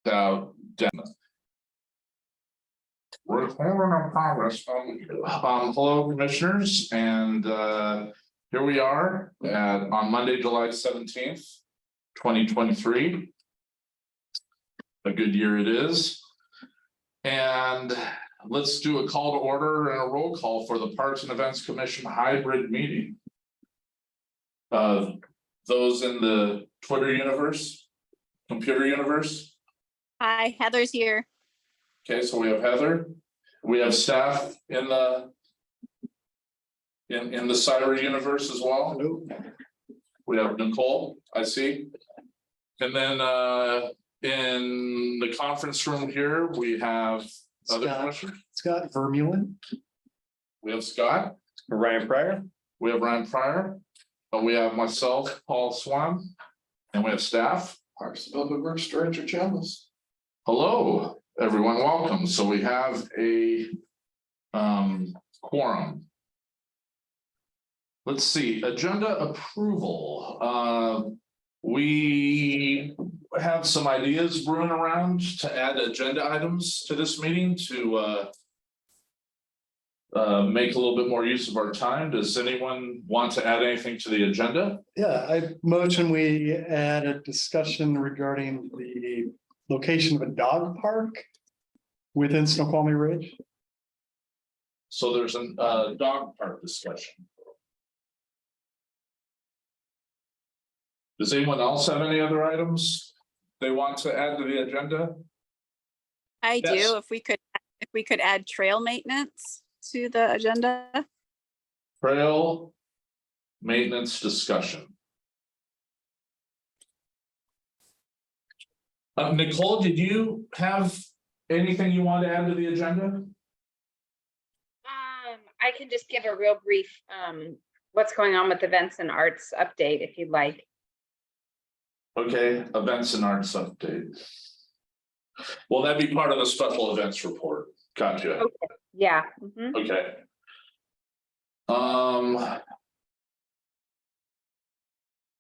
Recording in progress. Hello, commissioners, and here we are on Monday, July 17th, 2023. A good year it is. And let's do a call to order and a roll call for the Parks and Events Commission hybrid meeting. Those in the Twitter universe, computer universe. Hi, Heather's here. Okay, so we have Heather. We have staff in the Cyber universe as well. Hello. We have Nicole, I see. And then in the conference room here, we have other commissioners. Scott Vermeulen. We have Scott. Ryan Pryor. We have Ryan Pryor. We have myself, Paul Swan, and we have staff. Parks and Public Works Director Chalmers. Hello, everyone, welcome. So we have a quorum. Let's see, agenda approval. We have some ideas brewing around to add agenda items to this meeting to make a little bit more use of our time. Does anyone want to add anything to the agenda? Yeah, I motion we add a discussion regarding the location of a dog park within Snoqualmie Ridge. So there's a dog park discussion. Does anyone else have any other items they want to add to the agenda? I Yes. do. If we could add trail maintenance to the agenda. Trail maintenance discussion. Nicole, did you have anything you want to add to the agenda? I can just give a real brief, what's going on with events and arts update if you'd like. Okay, events and arts update. Well, that'd be part of the special events report. Gotcha. Okay. Yeah. Mhm. Okay.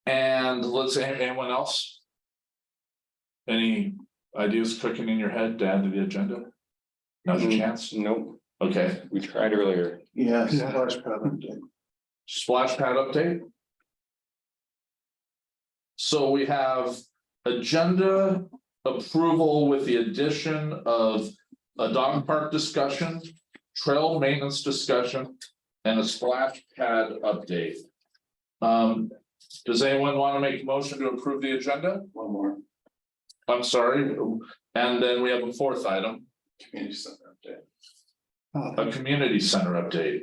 And let's say anyone else? Any ideas cooking in your head to add to the agenda? Now's your chance. Nope, Okay, we tried earlier. Yes. splash pad update. So we have agenda approval with the addition of a dog park discussion, trail maintenance discussion, and a splash pad update. Does anyone want to make a motion to approve the agenda? One more. I'm sorry. And then we have a fourth item, Community center update. a community center update.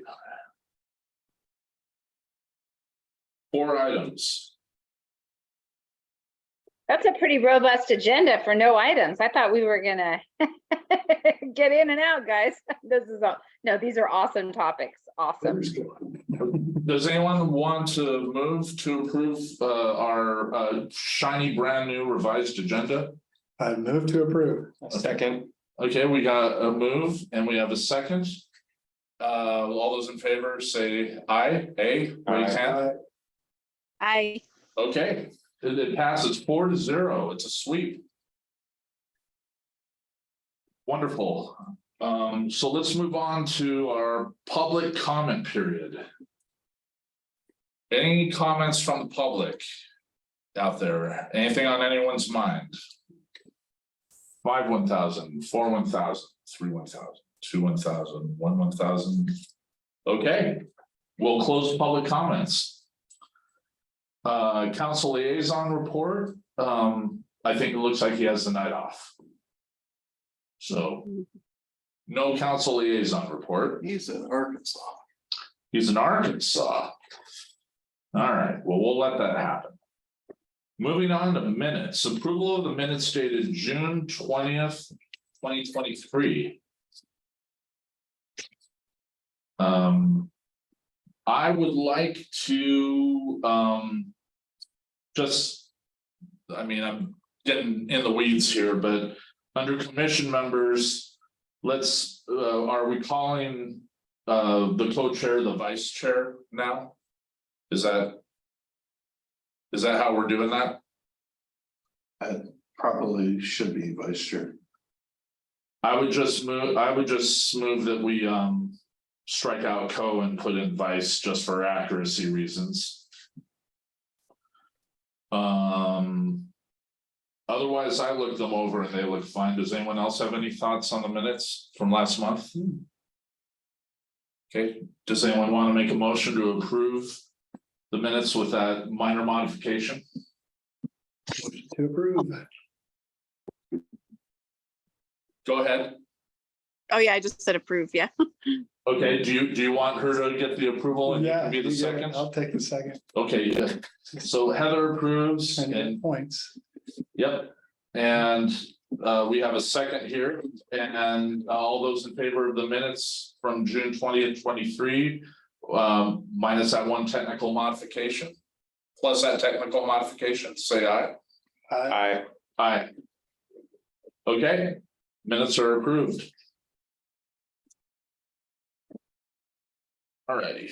4 items. That's a pretty robust agenda for no items. I thought we were gonna get in and out, guys. This is all, no, these are awesome topics. Awesome. Does anyone want to move to approve our shiny brand new revised agenda? I move to approve. Second. Okay, we got a move and we have a second. All those in favor say aye. Raise hand. I Okay, it passes 4-0. It's a sweep. Wonderful. So let's move on to our public comment period. Any comments from the public out there? Anything on anyone's mind? 5 1,000, 4 1,000, 3 1,000, 2 1,000, 1 1,000. Okay, we'll close public comments. Council liaison report. I think it looks like he has the night off. So no council liaison report. He's in Arkansas. He's in Arkansas. All right, well, we'll let that happen. Moving on to minutes, approval of the minutes dated June 20th, 2023. I would like to I'm getting in the weeds here, but under commission members, let's are we calling the co-chair the vice chair now? Is that how we're doing that? probably should be vice chair. I would just move that we strike out co and put in vice just for accuracy reasons. Otherwise, I looked them over and they look fine. Does anyone else have any thoughts on the minutes from last month? Okay, does anyone want to make a motion to approve the minutes with that minor modification? To approve. Go ahead. Oh, yeah, I just said approve, yeah. Okay, do you want her to get the approval and you can be the you get it. second? I'll take the second. Okay, yeah. So Heather approves And and, points. yep, and we have a second here, and all those in favor of the minutes from June 20th, 23. Minus that one technical modification, plus that technical modification, say aye. Aye. Aye. Okay, minutes are approved. Alrighty.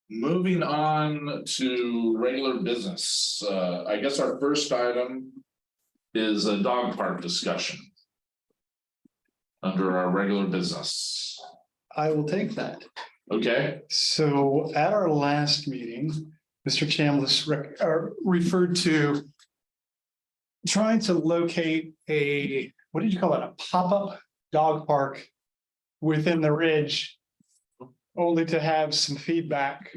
Moving on to regular business, I guess our first item is a dog park discussion. Under our regular business, I will take that. okay? So at our last meeting, Mr. Chambliss referred to trying to locate a, what did you call it? A pop-up dog park within the ridge, only to have some feedback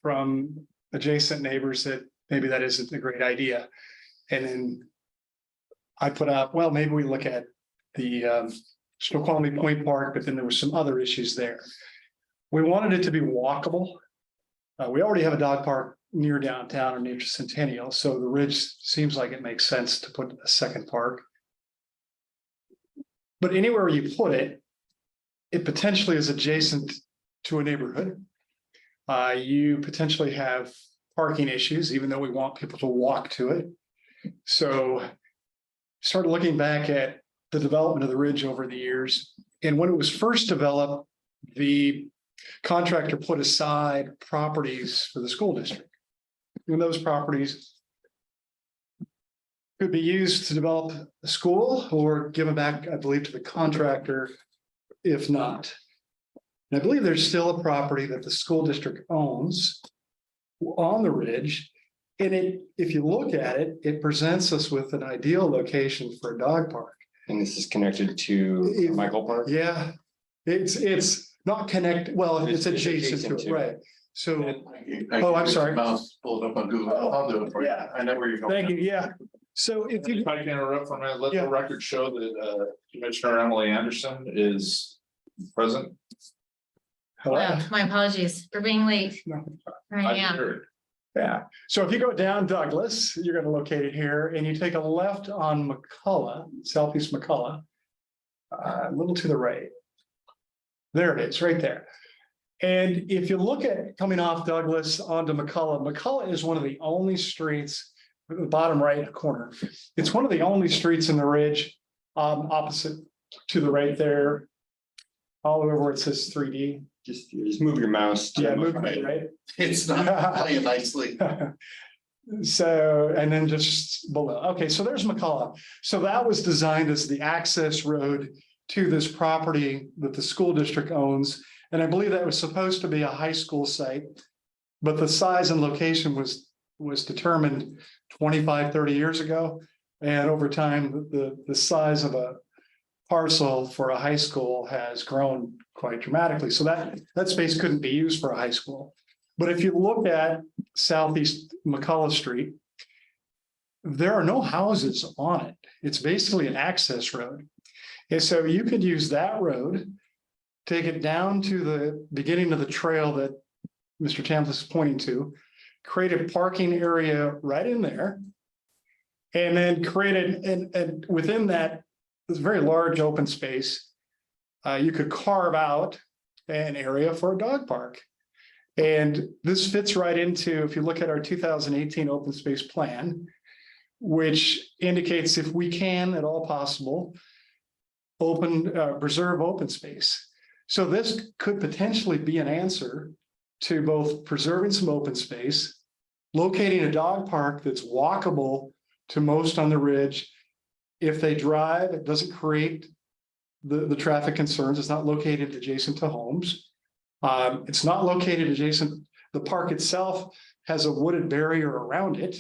from adjacent neighbors that maybe that isn't a great idea. And then I put out, well, maybe we look at the Snoqualmie Point Park, but then there were some other issues there. We wanted it to be walkable. We already have a dog park near downtown or near Centennial, so the ridge seems like it makes sense to put a second park. But anywhere you put it, it potentially is adjacent to a neighborhood. You potentially have parking issues, even though we want people to walk to it. So started looking back at the development of the ridge over the years. And when it was first developed, the contractor put aside properties for the school district. And those properties could be used to develop a school or given back, I believe, to the contractor, if not. And I believe there's still a property that the school district owns on the ridge. And if you look at it, it presents us with an ideal location for a dog park. And this is connected to Michael Park? Yeah, it's not connected, well, it's adjacent to it, right? So, Oh, I'm sorry. Mouse pulled up on Google. I'll do it for you. Yeah. I know where you're going. thank you, yeah. So if you, If I can interrupt for a minute, let Yeah. the record show that Commissioner Emily Anderson is present. hello? My apologies for being late. I am. heard. Yeah, so if you go down Douglas, you're gonna locate it here, and you take a left on McCullough, southeast McCullough. A little to the right. There it is, right there. And if you look at coming off Douglas onto McCullough, McCullough is one of the only streets, the bottom right corner. It's one of the only streets in the ridge, opposite to the right there. All over where it says 3D. Just move your mouse. to- Yeah, move it, right? It's not playing nicely. So, and then just below, okay, so there's McCullough. So that was designed as the access road to this property that the school district owns. And I believe that was supposed to be a high school site. But the size and location was determined 25, 30 years ago. And over time, the size of a parcel for a high school has grown quite dramatically. So that space couldn't be used for a high school. But if you look at southeast McCullough Street, there are no houses on it. It's basically an access road. And so you could use that road, take it down to the beginning of the trail that Mr. Chambliss is pointing to, create a parking area right in there. And then create and within that, this very large open space, you could carve out an area for a dog park. And this fits right into, if you look at our 2018 open space plan, which indicates if we can at all possible, preserve open space. So this could potentially be an answer to both preserving some open space, locating a dog park that's walkable to most on the ridge. If they drive, it doesn't create the traffic concerns. It's not located adjacent to homes. It's not located adjacent. The park itself has a wooded barrier around it.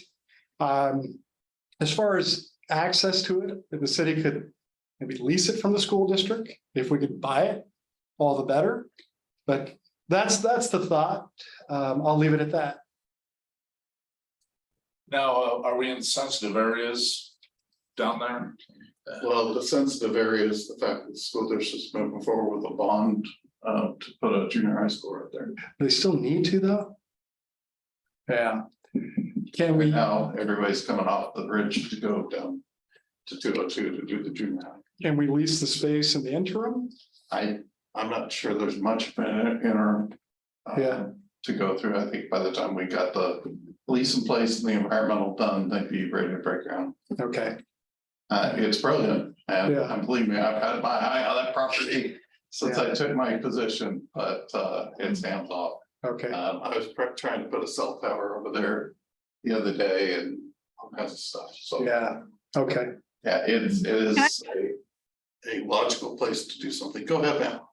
As far as access to it, if the city could maybe lease it from the school district, if we could buy it, all the better. But that's the thought. I'll leave it at that. Now, are we in sensitive areas down there? Well, the sensitive area is the fact that the school district's moving forward with a bond to put a junior high school right there. They still need to though. Yeah. Can we? Now, everybody's coming off the bridge to go down to 202 to do the junior high. Can we lease the space in the interim? I'm not sure there's much of an interim. Yeah. To go through. I think by the time we got the lease in place and the environmental done, they'd be ready to break ground. Okay. It's brilliant, and Yeah. believe me, I've had my eye on that property since I took my position, but it's hands off. Okay. I was trying to put a cell tower over there the other day and all kinds of stuff, so. Yeah. Okay. Yeah, it is a logical place to do something. Go ahead now.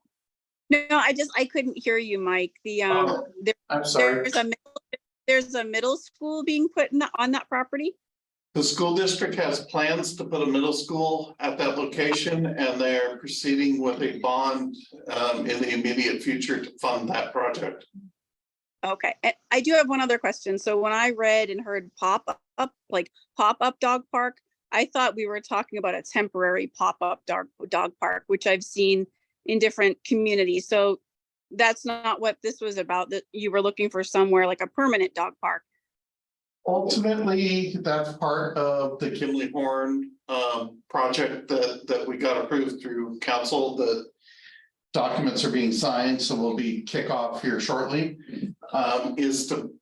No, I couldn't hear you, Mike. The, Oh, I'm sorry. there's a middle school being put on that property? The school district has plans to put a middle school at that location, and they're proceeding with a bond in the immediate future to fund that project. Okay, and I do have one other question. So when I read and heard pop-up dog park, I thought we were talking about a temporary pop-up dog park, which I've seen in different communities. So that's not what this was about, that you were looking for somewhere like a permanent dog park. Ultimately, that's part of the Kimley Horn project that we got approved through council. The documents are being signed, so we'll be kickoff here shortly. Is to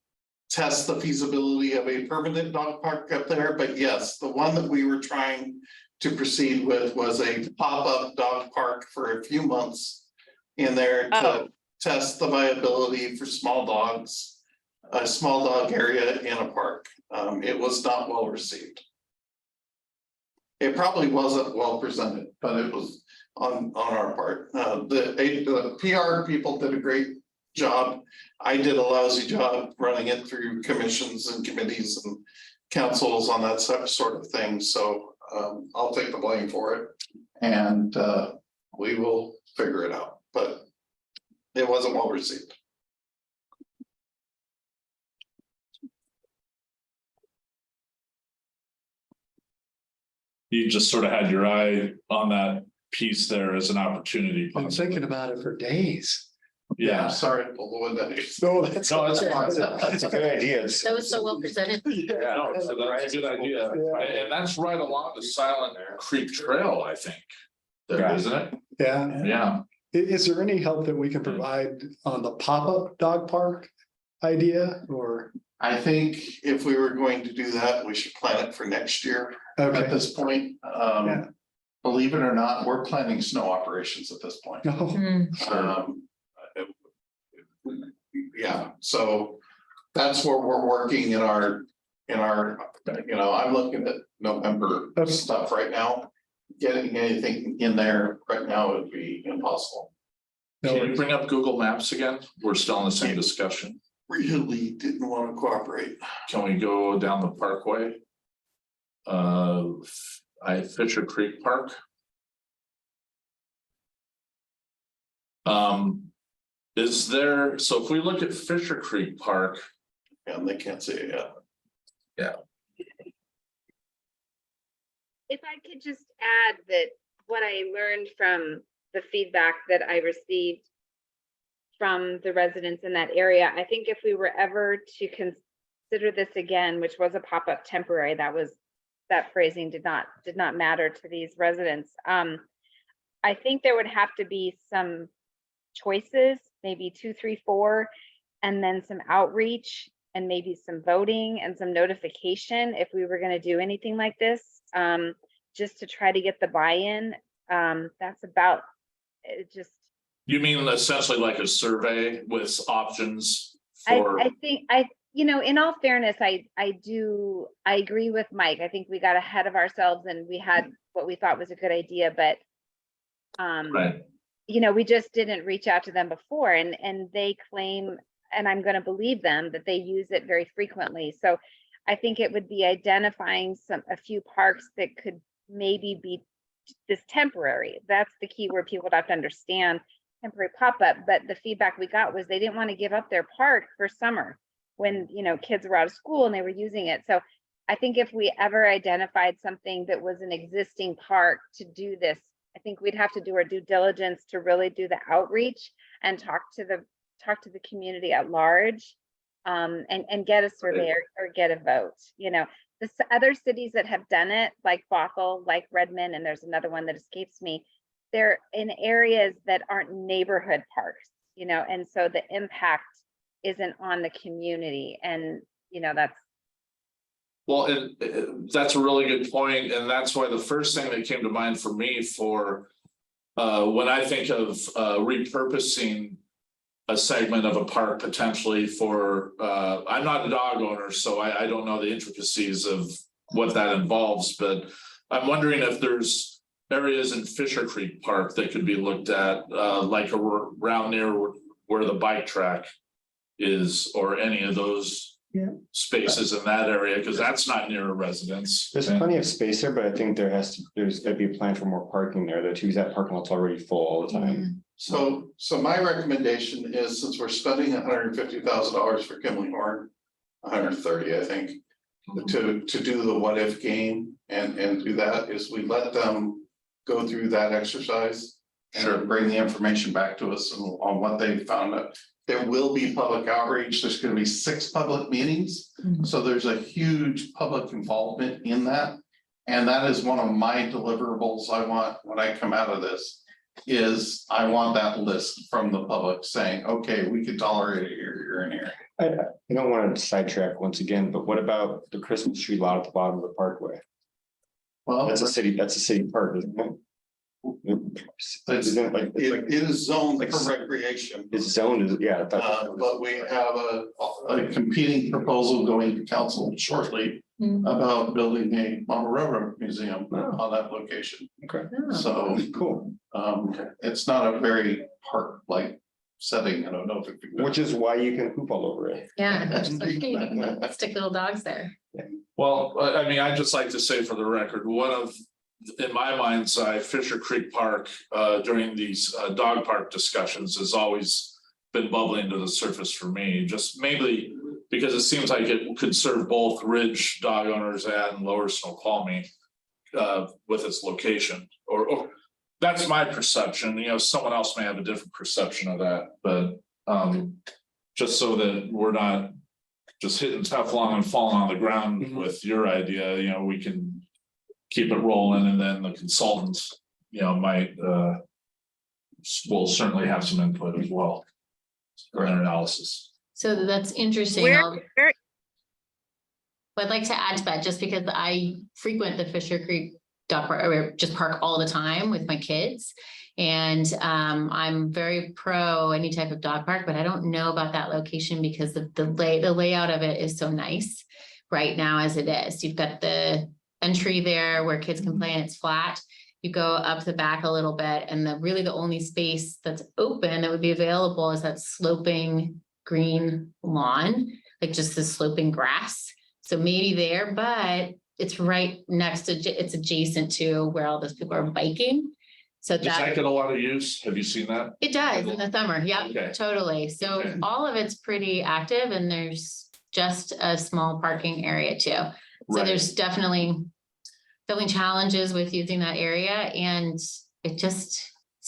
test the feasibility of a permanent dog park up there. But yes, the one that we were trying to proceed with was a pop-up dog park for a few months in there to test the viability for small dogs. A small dog area in a park. It was not well received. It probably wasn't well presented, but it was on our part. The PR people did a great job. I did a lousy job running it through commissions and committees and councils on that sort of thing. So I'll take the blame for it, and we will figure it out. But it wasn't well received. You just sort of had your eye on that piece there as an opportunity. Been thinking about it for days. Yeah. Sorry to pull the window. No, that's. No, it's That's a good idea. That was so well presented. Yeah. No, so that's a good idea. Yeah. And that's right along the Silent Creek Trail, I think. There, Yeah. isn't it? Yeah. Yeah. Is there any help that we can provide on the pop-up dog park idea or? I think if we were going to do that, we should plan it for next year at Okay. this point. Yeah. Believe it or not, we're planning snow operations at this point. No. Hmm. Yeah, so that's where we're working in our, I'm looking at November stuff right now. Getting anything in there right now would be impossible. Can you bring up Google Maps again? We're still in the same discussion. Really didn't want to cooperate. Can we go down the parkway? Fisher Creek Park. Is there, so if we look at Fisher Creek Park, And they can't see it yet. If I could just add that what I learned from the feedback that I received from the residents in that area, I think if we were ever to consider this again, which was a pop-up temporary, that phrasing did not matter to these residents. I think there would have to be some choices, maybe 2, 3, 4, and then some outreach and maybe some voting and some notification if we were going to do anything like this, just to try to get the buy-in. That's about it. Just, you mean essentially like a survey with options for? I you know, in all fairness, I agree with Mike. I think we got ahead of ourselves and we had what we thought was a good idea, but Right. you know, we just didn't reach out to them before, and they claim, and I'm going to believe them, that they use it very frequently. So I think it would be identifying a few parks that could maybe be this temporary. That's the key word people have to understand, temporary pop-up. But the feedback we got was they didn't want to give up their park for summer when, you know, kids were out of school and they were using it. So I think if we ever identified something that was an existing park to do this, I think we'd have to do our due diligence to really do the outreach and talk to the community at large, and get a survey or get a vote. You know, the other cities that have done it, like Bothell, like Redmond, and there's another one that escapes me, they're in areas that aren't neighborhood parks, you know, and so the impact isn't on the community. And, you know, that's. Well, that's a really good point, and that's why the first thing that came to mind for me for when I think of repurposing a segment of a park potentially for, I'm not a dog owner, so I don't know the intricacies of what that involves, but I'm wondering if there's areas in Fisher Creek Park that could be looked at, like around near where the bike track is, or any of those spaces in that area, because that's not near a residence. There's plenty of space there, but I think there's gotta be a plan for more parking there, though, too, 'cause that parking lot's already full all the time. So my recommendation is, since we're spending $150,000 for Kimley Horn, 130, I think, to do the what if game and do that, is we let them go through that exercise. Sure. And bring the information back to us on what they found out. There will be public outreach. There's going to be 6 public meetings. So there's a huge public involvement in that. And that is one of my deliverables I want when I come out of this, is I want that list from the public saying, okay, we could tolerate it here and here. I don't want to sidetrack once again, but what about the Christmas tree lot at the bottom of the parkway? Well, That's a city park, isn't it? Isn't it like, it's like, it is zoned like for recreation. it's zoned, yeah. I thought- But we have a competing proposal going to council shortly about building a Mama Railroad Museum on that location. Okay, So, cool. it's not a very park-like setting. I don't know if it. Which is why you can poop all over it. Yeah. Stick little dogs there. Well, I mean, I'd just like to say for the record, one of, in my mind's eye, Fisher Creek Park during these dog park discussions has always been bubbling to the surface for me, just mainly because it seems like it could serve both Ridge dog owners and Lower Snoqualmie with its location, or that's my perception. You know, someone else may have a different perception of that, but just so that we're not just hitting Teflon and falling on the ground with your idea, you know, we can keep it rolling, and then the consultants, you know, might will certainly have some input as well for their analysis. So that's interesting. Where, I'd like to add to that, just because I frequent the Fisher Creek dog park, or just park all the time with my kids. And I'm very pro any type of dog park, but I don't know about that location because the layout of it is so nice right now as it is. You've got the entry there where kids can play and it's flat. You go up the back a little bit, and the only space that's open that would be available is that sloping green lawn, like just the sloping grass. So maybe there, but it's right next to, it's adjacent to where all those people are biking. So Does that get a lot of use? Have you seen that? It does in the summer. Yeah, Okay. totally. So Okay. all of it's pretty active, and there's just a small parking area too. So Right. there's definitely challenges with using that area, and it's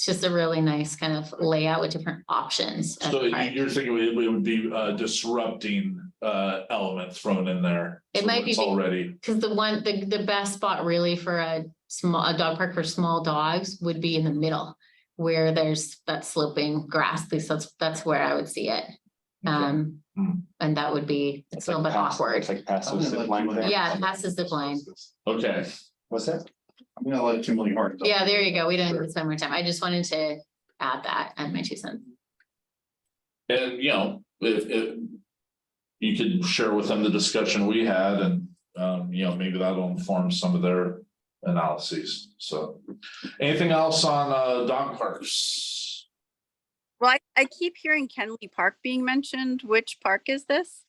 just a really nice kind of layout with different options. So you're thinking it would be a disrupting element thrown in there? It So might be it's already. Because the best spot really for a dog park for small dogs would be in the middle, where there's that sloping grass. At least that's where I would see it. And that would be, it's a little bit awkward. It's like passive zip line there. Yeah, past the zip line. Okay. What's that? I'm gonna let Kimberly Horn. Yeah, there you go. We didn't do the summertime. I just wanted to add that and my 2 cents. And, you know, if you could share with them the discussion we had and, maybe that'll inform some of their analyses. So anything else on, dog parks? Well, I keep hearing Kenley Park being mentioned. Which park is this?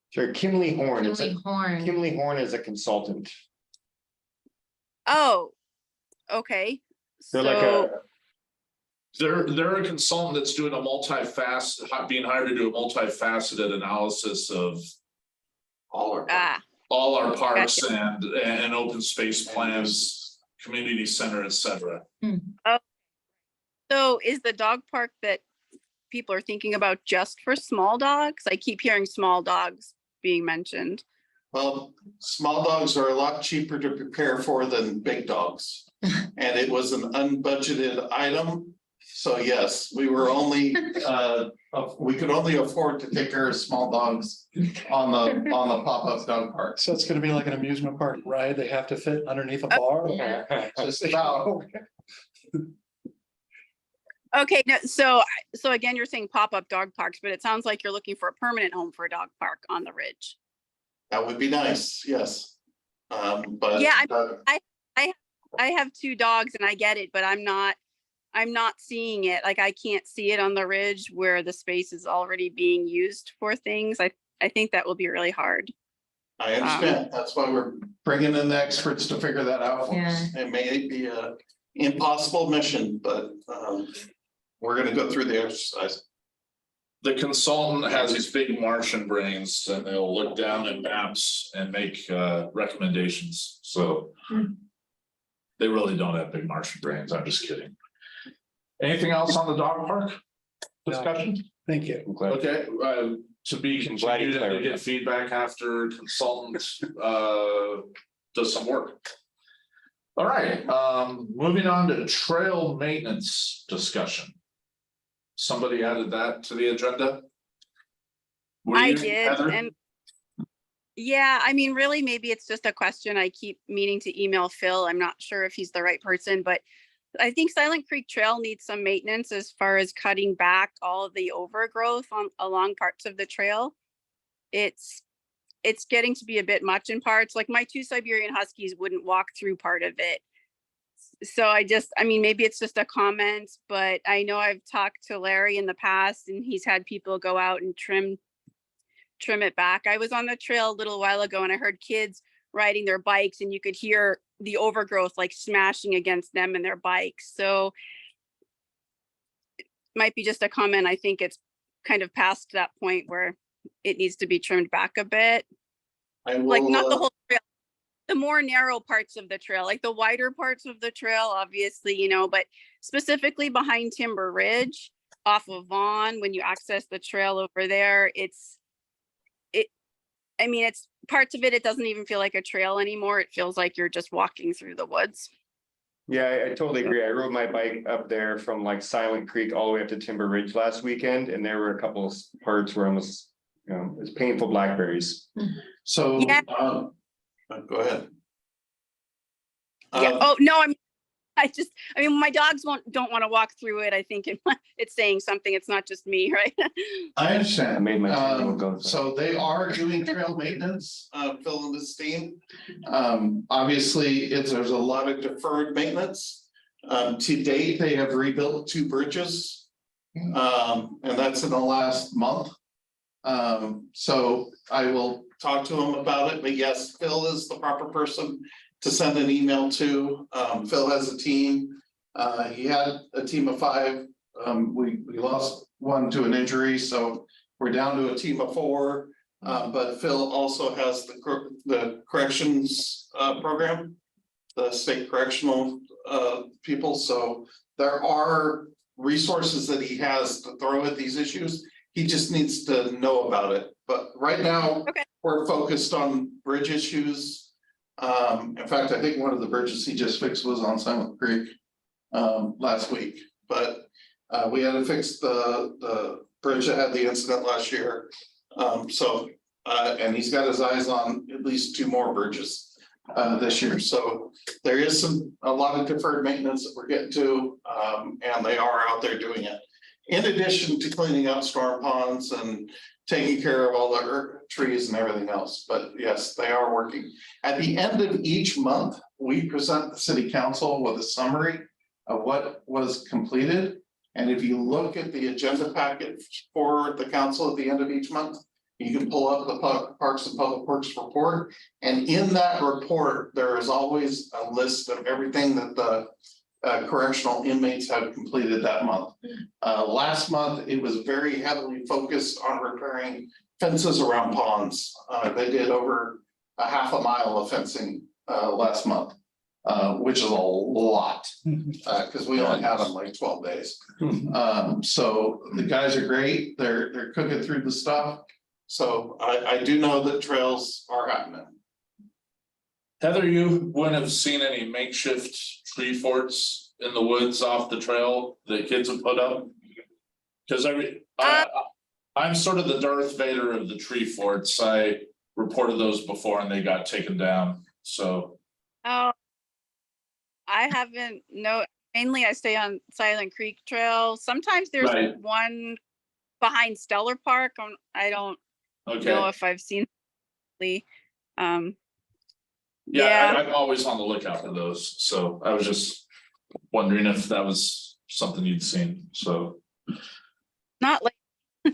Sure, Kimley Horn, Kimley Horn. Kimley Horn is a consultant. Oh, okay. They're like So, They're a consultant that's doing being hired to do a multifaceted analysis of All our. all our parks and open space plans, community center, et cetera. so is the dog park that people are thinking about just for small dogs? I keep hearing small dogs being mentioned. Well, small dogs are a lot cheaper to prepare for than big dogs. And it was an unbudgeted item. So yes, we were only, we could only afford to take care of small dogs on the pop-up dog park. So it's gonna be like an amusement park ride. They have to fit underneath a bar. Just about. Okay, no, so again, you're saying pop-up dog parks, but it sounds like you're looking for a permanent home for a dog park on the ridge. That would be nice, yes. But. Yeah, I have 2 dogs and I get it, but I'm not seeing it. Like I can't see it on the ridge where the space is already being used for things. I think that will be really hard. I understand. That's why we're bringing in the experts to figure that out for us. It may be a impossible mission, but we're gonna go through the exercise. The consultant has these big Martian brains and they'll look down at maps and make recommendations. So they really don't have big Martian brains. I'm just kidding. Anything else on the dog park discussion? Thank you. I'm glad. Okay, to be continued and to get feedback after consultant does some work. All right, moving on to trail maintenance discussion. Somebody added that to the agenda? Were I you, did, Heather? and yeah, I mean, really, maybe it's just a question. I keep meaning to email Phil. I'm not sure if he's the right person, but I think Silent Creek Trail needs some maintenance as far as cutting back all of the overgrowth along parts of the trail. It's getting to be a bit much in parts. Like my 2 Siberian Huskies wouldn't walk through part of it. So I mean, maybe it's just a comment, but I know I've talked to Larry in the past and he's had people go out and trim it back. I was on the trail a little while ago and I heard kids riding their bikes and you could hear the overgrowth like smashing against them and their bikes. So it might be just a comment. I think it's kind of past that point where it needs to be trimmed back a bit. I will, Like not the whole trail, the more narrow parts of the trail, like the wider parts of the trail, obviously, but specifically behind Timber Ridge off of Vaughn, when you access the trail over there, it's parts of it, it doesn't even feel like a trail anymore. It feels like you're just walking through the woods. Yeah, I totally agree. I rode my bike up there from like Silent Creek all the way up to Timber Ridge last weekend, and there were a couple of parts where almost, it's painful blackberries. so, Yeah. go ahead. Yeah. Oh, no, I mean, my dogs don't want to walk through it. I think it's saying something. It's not just me, right? I I understand. made my channel go. So they are doing trail maintenance, Phil and his team. Obviously, there's a lot of deferred maintenance. To date, they have rebuilt 2 bridges. And that's in the last month. So I will talk to him about it, but yes, Phil is the proper person to send an email to. Phil has a team. He had a team of 5. We lost one to an injury, so we're down to a team of 4. But Phil also has the corrections program, the state correctional people. So there are resources that he has to throw at these issues. He just needs to know about it. But right now, Okay. we're focused on bridge issues. In fact, I think one of the bridges he just fixed was on Silent Creek last week, but we had to fix the bridge that had the incident last year. And he's got his eyes on at least 2 more bridges this year. So there is a lot of deferred maintenance that we're getting to, and they are out there doing it. In addition to cleaning out storm ponds and taking care of all the trees and everything else, but yes, they are working. At the end of each month, we present the city council with a summary of what was completed. And if you look at the agenda packet for the council at the end of each month, you can pull up the Parks and Public Works report. And in that report, there is always a list of everything that the correctional inmates have completed that month. Last month, it was very heavily focused on repairing fences around ponds. They did over a half a mile of fencing last month, which is a lot, because we only had them like 12 days. So the guys are great. They're cooking through the stuff. So I do know that trails are happening. Heather, you wouldn't have seen any makeshift tree forts in the woods off the trail that kids have put up? Because I'm sort of the Darth Vader of the tree forts. I reported those before and they got taken down, so. Oh, I haven't, no, mainly I stay on Silent Creek Trail. Sometimes there's Right. one behind Stellar Park. I don't know Okay, if I've seen. yeah, I'm always on the lookout for those, so I was just wondering if that was something you'd seen, so, Not like,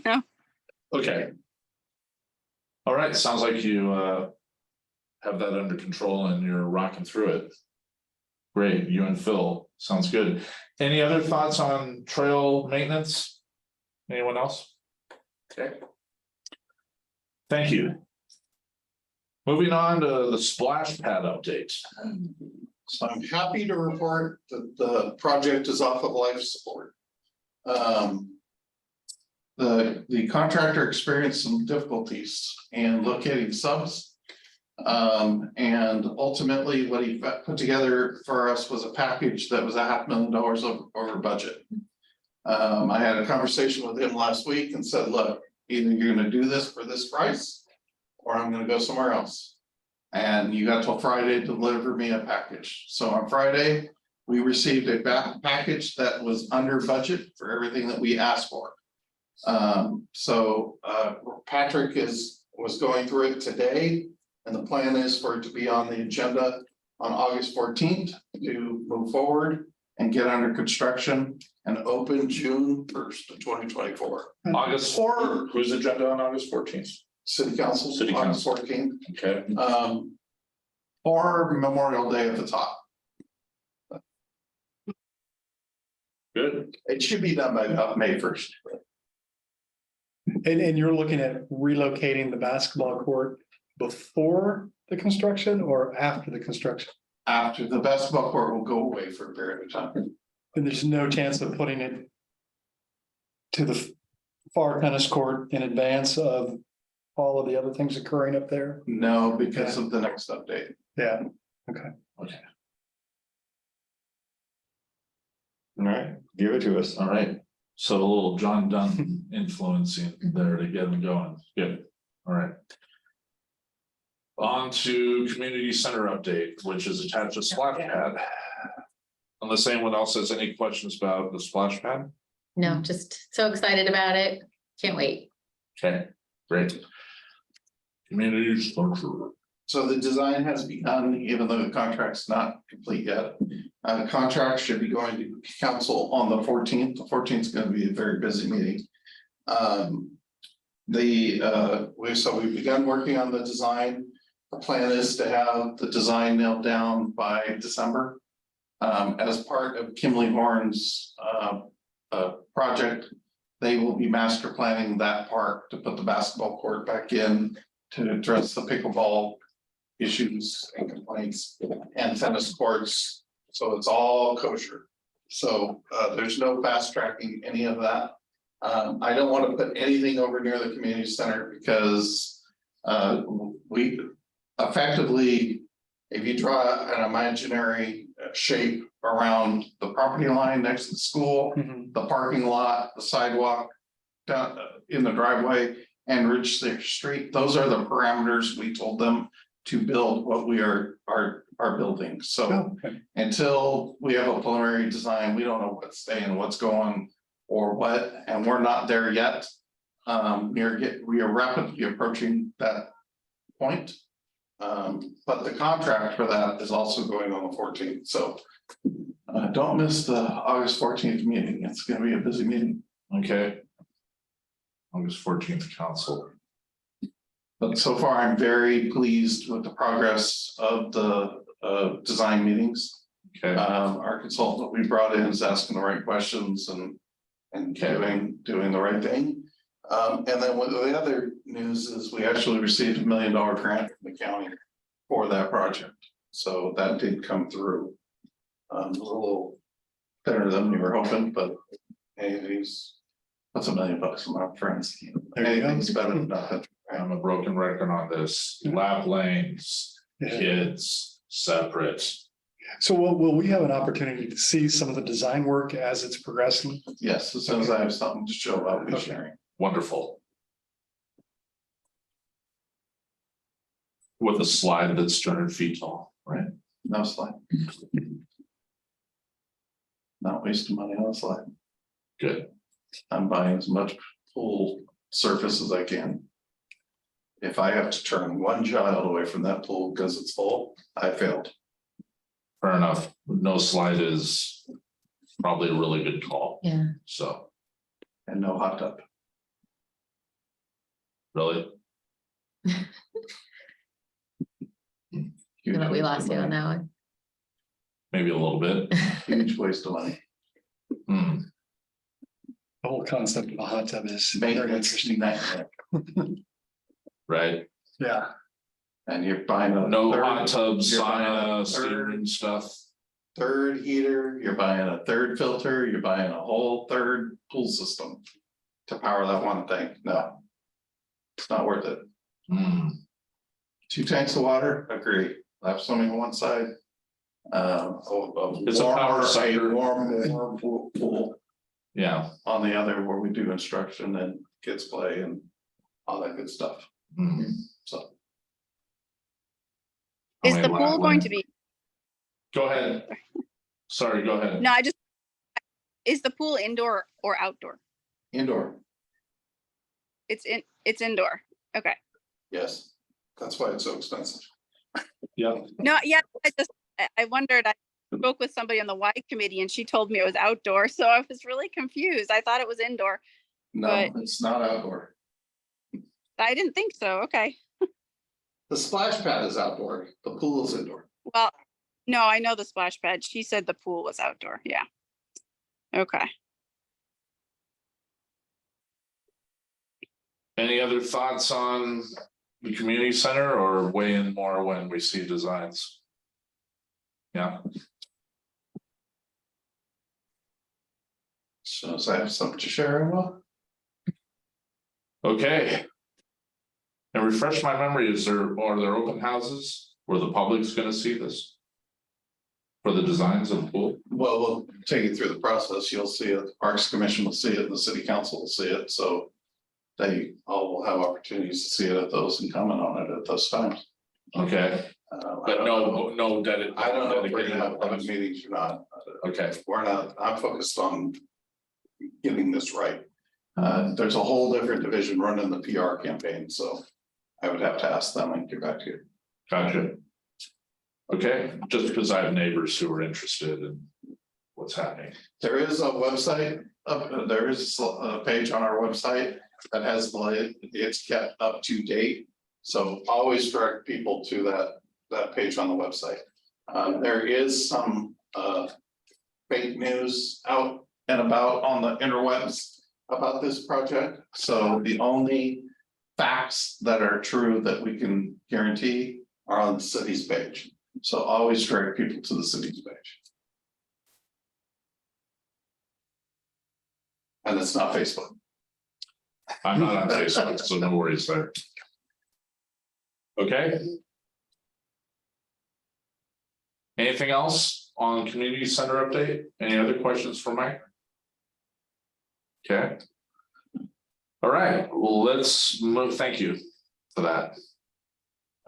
no. okay. All right, sounds like you have that under control and you're rocking through it. Great, you and Phil, sounds good. Any other thoughts on trail maintenance? Anyone else? Okay. Thank you. Moving on to the splash pad update. So I'm happy to report that the project is off of life support. The contractor experienced some difficulties in locating subs. And ultimately what he put together for us was a package that was $500,000 over budget. I had a conversation with him last week and said, look, either you're gonna do this for this price, or I'm gonna go somewhere else. And you got till Friday to deliver me a package. So on Friday, we received a package that was under budget for everything that we asked for. Patrick was going through it today, and the plan is for it to be on the agenda on August 14th to move forward and get under construction and open June 1st of 2024. August, or whose agenda on August 14th? City Council, City August Council. 14th, Okay, or Memorial Day at the top. good. It should be done by about May 1st. And you're looking at relocating the basketball court before the construction or after the construction? After the basketball court will go away for a period of time. And there's no chance of putting it to the far tennis court in advance of all of the other things occurring up there? No, because of the next update. Yeah. Okay. All right, give it to us. All right, so a little John Dunn influencing there to get them going, good, all right. On to community center update, which is attached to splash pad. Unless anyone else has any questions about the splash pad? No, just so excited about it. Can't wait. Okay, great. Community structure. So the design has begun, even though the contract's not complete yet. Contract should be going to council on the 14th. The 14th is going to be a very busy meeting. We've begun working on the design. The plan is to have the design nailed down by December. As part of Kimley Horn's project, they will be master planning that park to put the basketball court back in to address the pickleball issues and complaints and tennis courts. So it's all kosher. So there's no fast tracking any of that. I don't want to put anything over near the community center because we effectively, if you draw an imaginary shape around the property line next to the school, the parking lot, the sidewalk down in the driveway and Ridge Street, those are the parameters we told them to build what we are building. So until we have a preliminary design, we don't know what's staying, what's going or what, and we're not there yet. we are rapidly approaching that point. But the contract for that is also going on the 14th, so. Don't miss the August 14th meeting. It's gonna be a busy meeting. Okay. August 14th council. But so far, I'm very pleased with the progress of the design meetings. Okay, Our consultant that we brought in is asking the right questions and doing the right thing. And then one of the other news is we actually received $1 million grant from the county for that project. So that did come through. A little better than we were hoping, but hey, what's $1 million from our friends? There you go. Anything's better than nothing. I'm a broken record on this. Lap lanes, Yeah. kids, separate. So will we have an opportunity to see some of the design work as it's progressing? Yes, as soon as I have something to show, I'll be Okay. sharing. Wonderful. With a slide that's 200 feet tall, right? No slide. Not wasting money on a slide. Good. I'm buying as much pool surface as I can. If I have to turn one child away from that pool because it's full, I failed. Fair enough. No slide is probably a really good call. Yeah. So, And no hot tub. really, I thought we lost you on that one. maybe a little bit. Huge waste of money. Hmm. The whole concept of a hot tub is very Maintenance interesting. nightmare. Right. Yeah, And you're buying a No third- hot tubs, you're buying sauna, a steam stuff. third heater, you're buying a third filter, you're buying a whole third pool system to power that one thing. No. It's not worth it. Hmm. 2 tanks of water, agree. Lap swimming on one side. It's a power sucker. Warm pool Yeah. on the other where we do instruction and kids play and all that good stuff. Hmm. So Is How the many pool lap going lanes? to be, Go ahead. Sorry, go ahead. no, is the pool indoor or outdoor? indoor, It's indoor. Okay. yes. That's why it's so expensive. Yeah. No, yeah, I wondered, I spoke with somebody on the Y committee and she told me it was outdoor, so I was really confused. I thought it was indoor. No, But- it's not outdoor. I didn't think so. Okay. The splash pad is outdoor, the pool is indoor. Well, no, I know the splash pad. She said the pool was outdoor. Yeah. Okay. Any other thoughts on the community center or weigh in more when we see designs? Yeah, So as I have something to share, I will. okay. And refresh my memory, are there open houses where the public's gonna see this? For the designs of the pool? Well, we'll take you through the process. You'll see it, the Parks Commission will see it, and the City Council will see it, so. They all will have opportunities to see it at those and comment on it at those times. Okay, I but don't know- no I don't know if we're gonna have public dedicated. meetings or not. Okay, We're not, I'm focused on getting this right. There's a whole different division running the PR campaign, so I would have to ask them and get back to you. gotcha. Okay, just because I have neighbors who are interested in what's happening. There is a website, there is a page on our website that has, it's kept up to date. So always direct people to that page on the website. There is some fake news out and about on the interwebs about this project. So the only facts that are true that we can guarantee are on the city's page. So always direct people to the city's page. And it's not Facebook. I'm not on Facebook, so no worries there. Okay. Anything else on community center update? Any other questions for Mike? Okay. All right, well, let's move, thank you for that.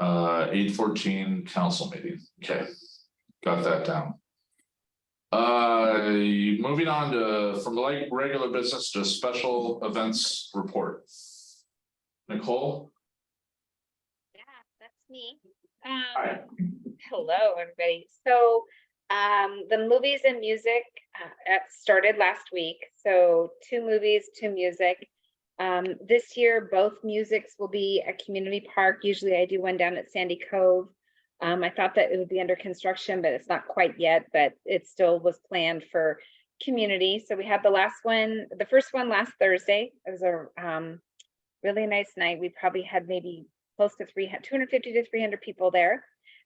8:14 council meeting, okay, got that down. Moving on to from like regular business to special events report. Nicole? Yeah, that's me. Hi. Hello, everybody. So, the movies and music started last week. So 2 movies, 2 music. This year, both musics will be at Community Park. Usually I do one down at Sandy Cove. I thought that it would be under construction, but it's not quite yet, but it still was planned for community. So we had the first one last Thursday. It was a really nice night. We probably had maybe close to 250 to 300 people there.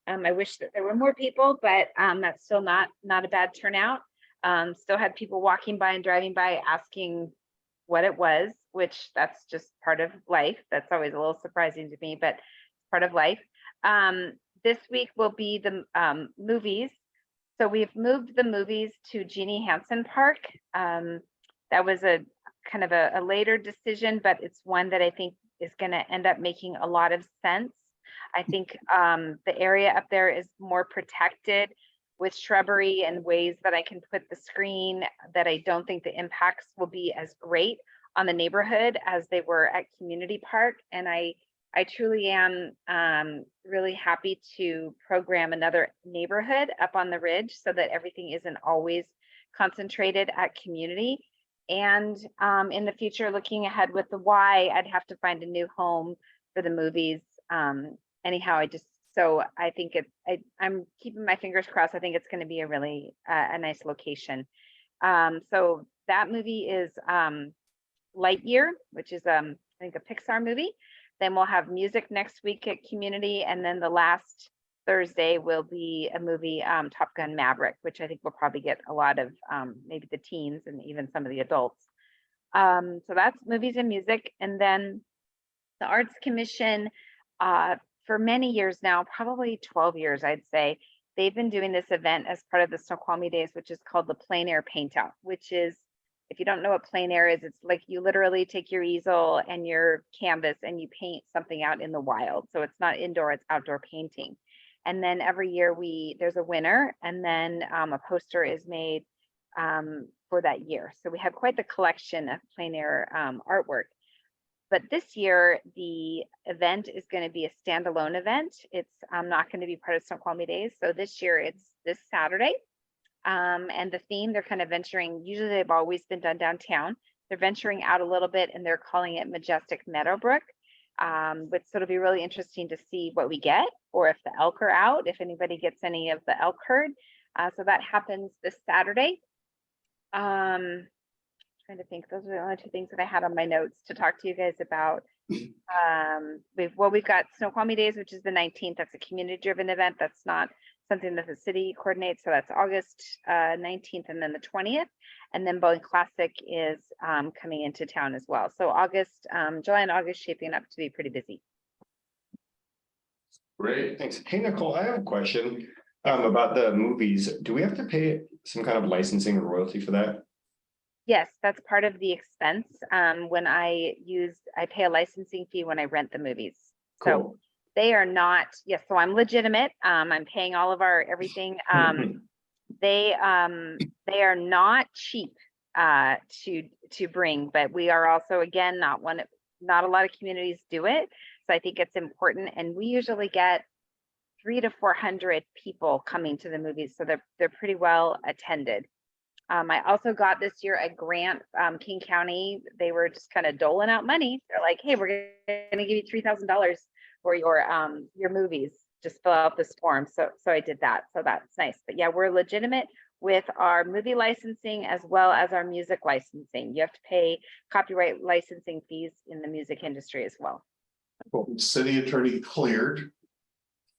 I wish that there were more people, but that's still not a bad turnout. Still had people walking by and driving by asking what it was, which that's just part of life. That's always a little surprising to me, but part of life. This week will be the movies. So we've moved the movies to Jeannie Hansen Park. That was a kind of a later decision, but it's one that I think is going to end up making a lot of sense. I think the area up there is more protected with shrubbery and ways that I can put the screen that I don't think the impacts will be as great on the neighborhood as they were at Community Park. And I truly am really happy to program another neighborhood up on the ridge so that everything isn't always concentrated at Community. And in the future, looking ahead with the Y, I'd have to find a new home for the movies. Anyhow, I think I'm keeping my fingers crossed. I think it's going to be a really a nice location. So that movie is Lightyear, which is I think a Pixar movie. Then we'll have music next week at Community, and then the last Thursday will be a movie, Top Gun Maverick, which I think will probably get a lot of maybe the teens and even some of the adults. So that's movies and music. And then the Arts Commission, for many years now, probably 12 years, I'd say, they've been doing this event as part of the Snoqualmie Days, which is called the Plein Air Paint Out, which is, if you don't know what plein air is, it's like you literally take your easel and your canvas and you paint something out in the wild. So it's not indoor, it's outdoor painting. And then every year there's a winner, and then a poster is made for that year. So we have quite the collection of plein air artwork. But this year, the event is going to be a standalone event. It's not going to be part of Snoqualmie Days. So this year it's this Saturday. And the theme, they're kind of venturing, usually they've always been done downtown. They're venturing out a little bit and they're calling it Majestic Meadowbrook. But so it'll be really interesting to see what we get, or if the elk are out, if anybody gets any of the elk herd. So that happens this Saturday. Trying to think, those are the only 2 things that I had on my notes to talk to you guys about. We've got Snoqualmie Days, which is the 19th. That's a community driven event. That's not something that the city coordinates. So that's August 19th and then the 20th. And then Bowling Classic is coming into town as well. So July and August shaping up to be pretty busy. Great. Thanks. Hey, Nicole, I have a question about the movies. Do we have to pay some kind of licensing or royalty for that? Yes, that's part of the expense. When I pay a licensing fee when I rent the movies. So Cool. they are not, yes, so I'm legitimate. I'm paying all of our everything. They are not cheap to bring, but we are also, again, not a lot of communities do it. So I think it's important. And we usually get 300 to 400 people coming to the movies. So they're pretty well attended. I also got this year a grant, King County. They were just kind of doling out money. They're like, hey, we're going to give you $3,000 for your movies. Just fill out this form. So I did that. So that's nice. But yeah, we're legitimate with our movie licensing as well as our music licensing. You have to pay copyright licensing fees in the music industry as well. City attorney cleared.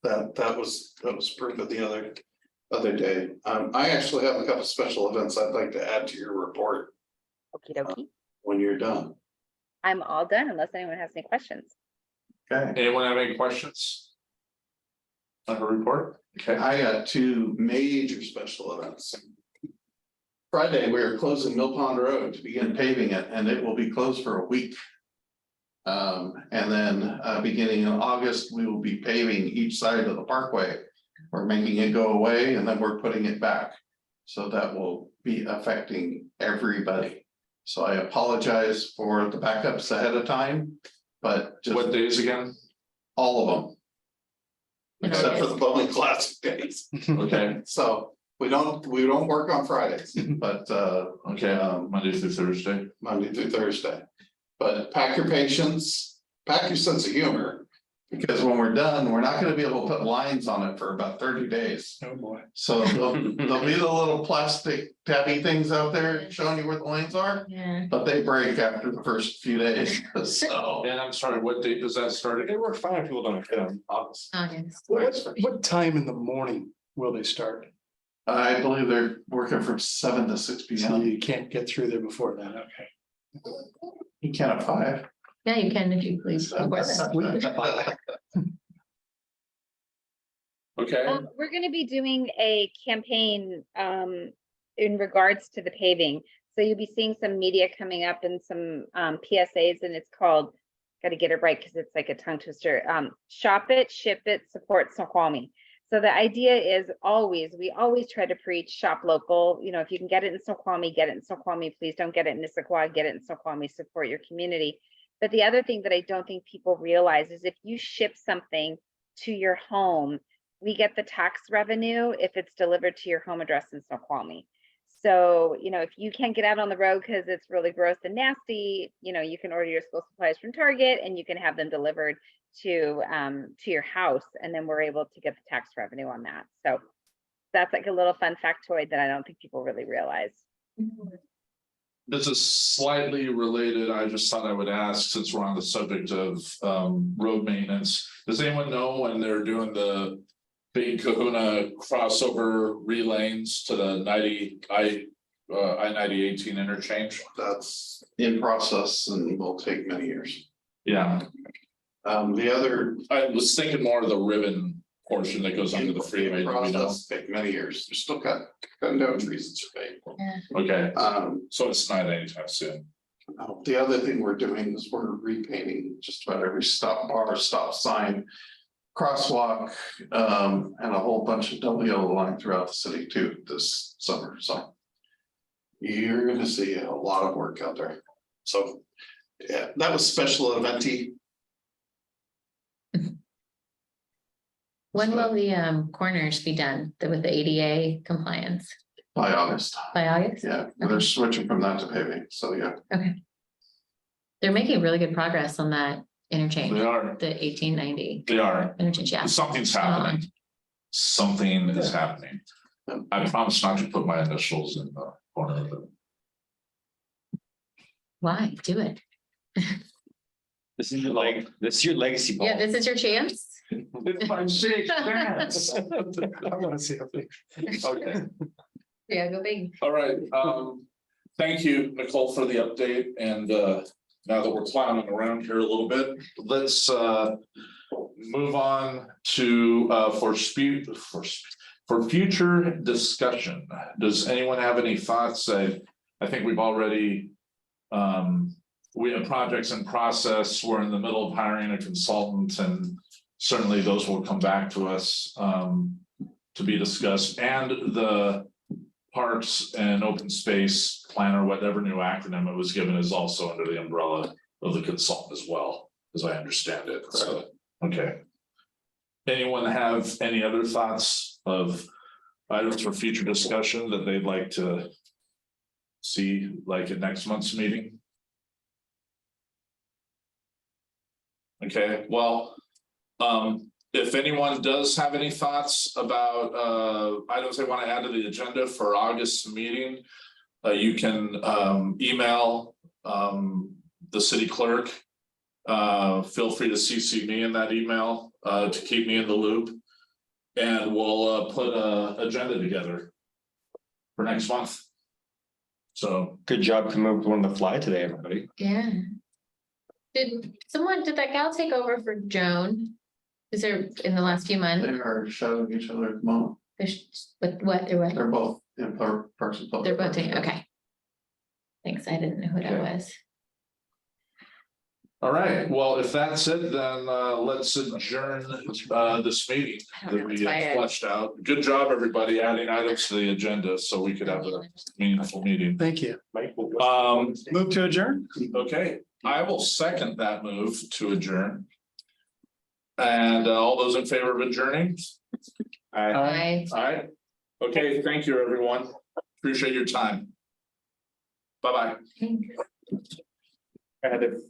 That was proof of the other day. I actually have a couple special events I'd like to add to your report Okie dokie. when you're done. I'm all done unless anyone has any questions. Okay. Anyone have any questions on her report? Okay. I got 2 major special events. Friday, we are closing Mill Pond Road to begin paving it, and it will be closed for a week. And then beginning in August, we will be paving each side of the parkway. We're making it go away and then we're putting it back. So that will be affecting everybody. So I apologize for the backups ahead of time, but just What days again? all of them, In except for August. the bowling classic days. Okay, So we don't work on Fridays, but okay, Monday through Thursday. Monday through Thursday. But pack your patience, pack your sense of humor, because when we're done, we're not gonna be able to put lines on it for about 30 days. Oh, boy. So there'll be the little plastic tabby things out there showing you where the lines are, Yeah. but they break after the first few days, so. And I'm sorry, what date does that start again? It works fine if people don't hit on August. August. What time in the morning will they start? I believe they're working from 7 to 6 So p.m. you can't get through there before that, okay. You can at 5. Yeah, you can if you please. Before that. Okay, We're gonna be doing a campaign in regards to the paving. So you'll be seeing some media coming up and some PSAs, and it's called, gotta get it right because it's like a tongue twister. Shop it, ship it, support Snoqualmie. So the idea is we always try to preach shop local. You know, if you can get it in Snoqualmie, get it in Snoqualmie. Please don't get it in Issaquah, get it in Snoqualmie, support your community. But the other thing that I don't think people realize is if you ship something to your home, we get the tax revenue if it's delivered to your home address in Snoqualmie. So, you know, if you can't get out on the road because it's really gross and nasty, you know, you can order your school supplies from Target and you can have them delivered to your house, and then we're able to get the tax revenue on that. So that's like a little fun factoid that I don't think people really realize. this is slightly related. I just thought I would ask, since we're on the subject of road maintenance. Does anyone know when they're doing the big Kahuna crossover relanes to the I-90/18 interchange? That's in process and will take many years. Yeah, The other. I was thinking more of the ribbon portion that goes under the freeway, do we know? Process take many years. You're still cutting down trees and surveying. Okay, Um, so it's not anytime soon. the other thing we're doing is we're repainting just about every stop bar, stop sign, crosswalk, and a whole bunch of double yellow line throughout the city too this summer, so. You're gonna see a lot of work out there. So, yeah, that was special eventy. When will the corners be done with the ADA compliance? By August, By August? yeah, they're switching from that to paving, so yeah. They're making really good progress on that interchange, They are, the 1890 they are. interchange, yeah. Something's happening. Something is happening. I promise not to put my initials in the corner of it. Why? Do it. This is your legacy ball. Yeah, this is your chance. It's my shake chance. I want to see how big. Okay, Yeah, go big. all right, thank you, Nicole, for the update, and now that we're clowning around here a little bit, let's move on to for future discussion. Does anyone have any thoughts? I think we've already we have projects in process. We're in the middle of hiring a consultant, and certainly those will come back to us to be discussed. And the Parks and Open Space Plan, or whatever new acronym it was given, is also under the umbrella of the consultant as well, as I understand it. So, okay. Anyone have any other thoughts of items for future discussion that they'd like to see, like at next month's meeting? Okay, well, if anyone does have any thoughts about items they want to add to the agenda for August meeting, you can email the city clerk. Feel free to CC me in that email to keep me in the loop, and we'll put an agenda together for next month. So Good job coming up with one on the fly today, everybody. Yeah. Did that gal take over for Joan? Is there in the last few They months? are shadowing each other at the moment. But what, or what? They're both in Parks and Public. They're both Works. taking, okay. Thanks, I didn't know who that Okay. was. all right, well, if that's it, then let's adjourn this meeting I don't that know, we it's have fine. fleshed out. Good job, everybody, adding items to the agenda so we could have a meaningful meeting. Thank you. Um, Move to adjourn? okay, I will second that move to adjourn. And all those in favor of adjourning? I. All right. Okay, thank you, everyone. Appreciate your time. Bye-bye. I had to